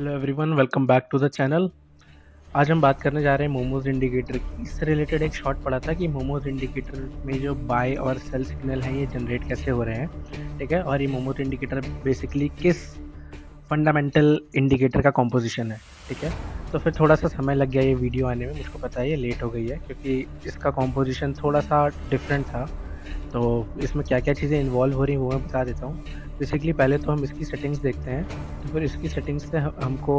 Hello everyone, welcome back to the channel. आज हम बात करने जा रहे हैं मोमोज इंडिकेटर की। इससे रिलेटेड एक शॉर्ट पढ़ा था कि मोमोज इंडिकेटर में जो बाय और सेल सिग्नल हैं ये जनरेट कैसे हो रहे हैं, ठीक है। और ये मोमोज इंडिकेटर बेसिकली किस फंडामेंटल इंडिकेटर का कॉम्पोजिशन है, ठीक है। तो फिर थोड़ा सा समय लग गया ये वीडियो आने में, मुझको पता है ये लेट हो गई है क्योंकि इसका कॉम्पोजिशन थोड़ा सा डिफरेंट था। तो इसमें क्या क्या चीज़ें इन्वॉल्व हो रही हैं वो मैं बता देता हूँ। बेसिकली पहले तो हम इसकी सेटिंग्स देखते हैं। तो फिर इसकी सेटिंग्स से हमको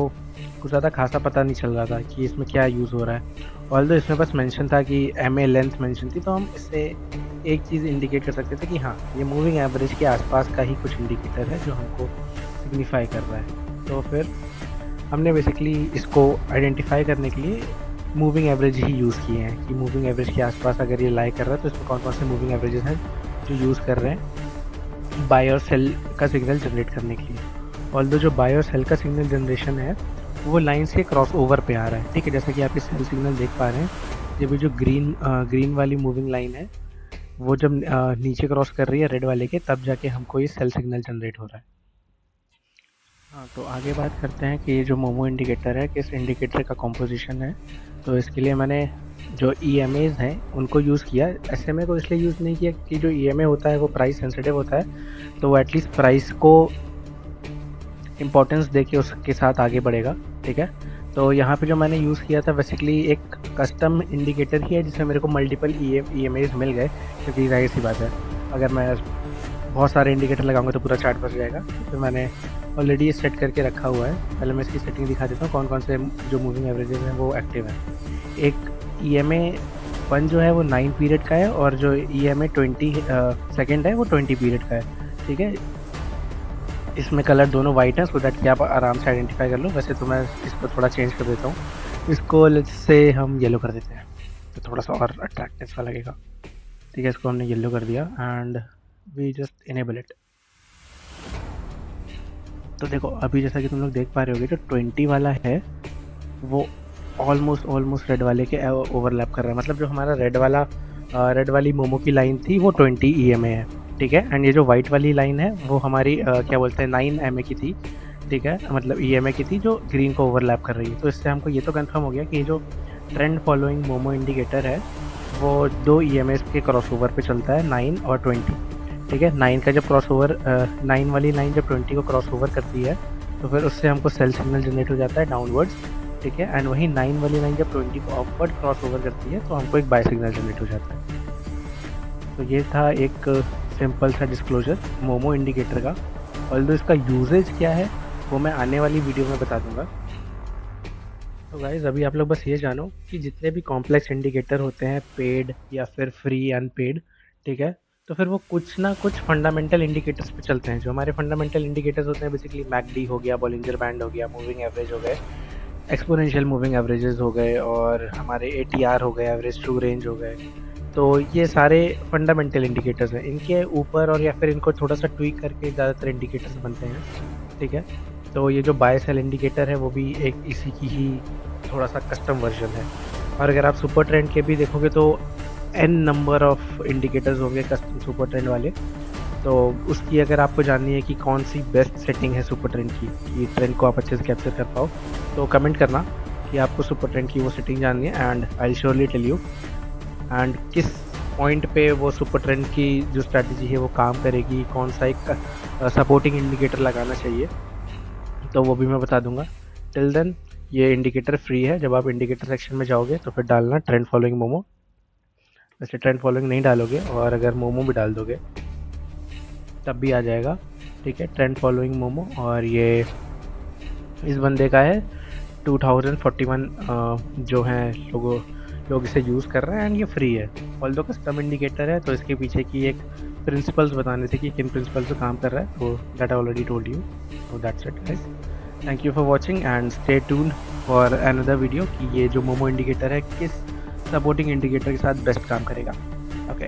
कुछ ज़्यादा खासा पता नहीं चल रहा था कि इसमें क्या यूज़ हो रहा है। ऑल्दो इसमें बस मेंशन था कि MA लेंथ मेंशन थी, तो हम इससे एक चीज़ इंडिकेट कर सकते थे कि हाँ, ये मूविंग एवरेज के आसपास का ही कुछ इंडिकेटर है जो हमको सिग्निफाई कर रहा है। तो फिर हमने बेसिकली इसको आइडेंटिफाई करने के लिए मूविंग एवरेज ही यूज़ किए हैं कि मूविंग एवरेज के आसपास अगर ये लाई कर रहा है तो इसमें कौन कौन से मूविंग एवरेजेस हैं जो यूज़ कर रहे हैं बाय और सेल का सिग्नल जनरेट करने के लिए। ऑल्दो जो बाय और सेल का सिग्नल जनरेशन है वो लाइन से क्रॉस ओवर पे आ रहा है, ठीक है। जैसा कि आप इस सेल सिग्नल देख पा रहे हैं, जब ये जो ग्रीन वाली मूविंग लाइन है वो जब नीचे क्रॉस कर रही है रेड वाले के, तब जाके हमको ये सेल सिग्नल जनरेट हो रहा है। हाँ, तो आगे बात करते हैं कि ये जो मोमो इंडिकेटर है किस इंडिकेटर का कॉम्पोजिशन है। तो इसके लिए मैंने जो EMAs हैं उनको यूज़ किया। SMA को इसलिए यूज़ नहीं किया कि जो EMA होता है वो प्राइस सेंसिटिव होता है, तो वो एटलीस्ट प्राइस को इम्पोर्टेंस दे के उसके साथ आगे बढ़ेगा, ठीक है। तो यहाँ पे जो मैंने यूज़ किया था बेसिकली एक कस्टम इंडिकेटर ही है जिसमें मेरे को मल्टीपल EMAs मिल गए, क्योंकि जाहिर सी बात है अगर मैं बहुत सारे इंडिकेटर लगाऊंगा तो पूरा चार्ट बच जाएगा। तो मैंने ऑलरेडी ये सेट करके रखा हुआ है। पहले मैं इसकी सेटिंग दिखा देता हूँ कौन कौन से जो मूविंग एवरेजेस हैं वो एक्टिव हैं। एक EMA 1 जो है वो 9 पीरियड का है, और जो EMA 20 सेकेंड है वो 20 पीरियड का है, ठीक है। इसमें कलर दोनों वाइट हैं, सो दैट कि आप आराम से आइडेंटिफाई कर लो। वैसे तो मैं इसको थोड़ा चेंज कर देता हूँ, इसको लेट्स से हम येलो कर देते हैं तो थोड़ा सा और अट्रैक्टिव सा लगेगा, ठीक है। इसको हमने येलो कर दिया and we just enable it. तो देखो अभी जैसा कि तुम लोग देख पा रहे होगे, जो 20 वाला है वो ऑलमोस्ट रेड वाले के ओवरलैप कर रहा है। मतलब जो हमारा रेड वाली मोमो की लाइन थी वो 20 EMA है, ठीक है। एंड ये जो वाइट वाली लाइन है वो हमारी क्या बोलते हैं 9 MA की थी, ठीक है। मतलब EMA की थी जो ग्रीन को ओवरलैप कर रही है। तो इससे हमको ये तो कंफर्म हो गया कि ये जो ट्रेंड फॉलोइंग मोमो इंडिकेटर है वो 2 EMAs के क्रॉस ओवर पे चलता है, 9 और 20, ठीक है। 9 का जब क्रॉस ओवर 9 वाली लाइन जब 20 को क्रॉस ओवर करती है तो फिर उससे हमको सेल सिग्नल जनरेट हो जाता है डाउनवर्ड्स, ठीक है। एंड वही 9 वाली लाइन जब 20 को अपवर्ड क्रॉस ओवर करती है तो हमको एक बाय सिग्नल जनरेट हो जाता है। तो ये था एक सिंपल सा डिस्क्लोजर मोमो इंडिकेटर का। ऑल्दो इसका यूजेज क्या है वो मैं आने वाली वीडियो में बता दूंगा। तो गाइज अभी आप लोग बस ये जानो कि जितने भी कॉम्प्लेक्स इंडिकेटर होते हैं, पेड या फिर फ्री अनपेड, ठीक है, तो फिर वो कुछ ना कुछ फंडामेंटल इंडिकेटर्स पे चलते हैं। जो हमारे फंडामेंटल इंडिकेटर्स होते हैं बेसिकली मैकडी हो गया, बॉलिंजर बैंड हो गया, मूविंग एवरेज हो गए, एक्सपोनेंशियल मूविंग एवरेजेस हो गए, और हमारे ATR हो गए, एवरेज टू रेंज हो गए। तो ये सारे फंडामेंटल इंडिकेटर्स हैं। इनके ऊपर और या फिर इनको थोड़ा सा ट्वीक करके ज़्यादातर इंडिकेटर्स बनते हैं, ठीक है। तो ये जो बाय सेल इंडिकेटर है वो भी एक इसी की ही थोड़ा सा कस्टम वर्जन है। और अगर आप सुपर ट्रेंड के भी देखोगे तो n नंबर ऑफ इंडिकेटर्स होंगे कस्टम सुपर ट्रेंड वाले। तो उसकी अगर आपको जाननी है कि कौन सी बेस्ट सेटिंग है सुपर ट्रेंड की, कि ट्रेंड को आप अच्छे से कैप्चर कर पाओ, तो कमेंट करना कि आपको सुपर ट्रेंड की वो सेटिंग जाननी है, and I will surely tell you. And किस पॉइंट पे वो सुपर ट्रेंड की जो स्ट्रैटेजी है वो काम करेगी, कौन सा एक सपोर्टिंग इंडिकेटर लगाना चाहिए, तो वो भी मैं बता दूंगा। टिल देन ये इंडिकेटर फ्री है। जब आप इंडिकेटर सेक्शन में जाओगे तो फिर डालना ट्रेंड फॉलोइंग मोमो। वैसे ट्रेंड फॉलोइंग नहीं डालोगे और अगर मोमो भी डाल दोगे तब भी आ जाएगा, ठीक है, ट्रेंड फॉलोइंग मोमो। और ये इस बंदे का है 2041 जो हैं लोग इसे यूज़ कर रहे हैं, एंड ये फ्री है। ऑल्दो कस्टम इंडिकेटर है तो इसके पीछे की एक प्रिंसिपल्स बताने थे कि किन प्रिंसिपल्स पे काम कर रहा है, तो that I already told you. तो that's it guys, thank you for watching and stay tuned for another video कि ये जो मोमो इंडिकेटर है किस सपोर्टिंग इंडिकेटर के साथ बेस्ट काम करेगा। ओके।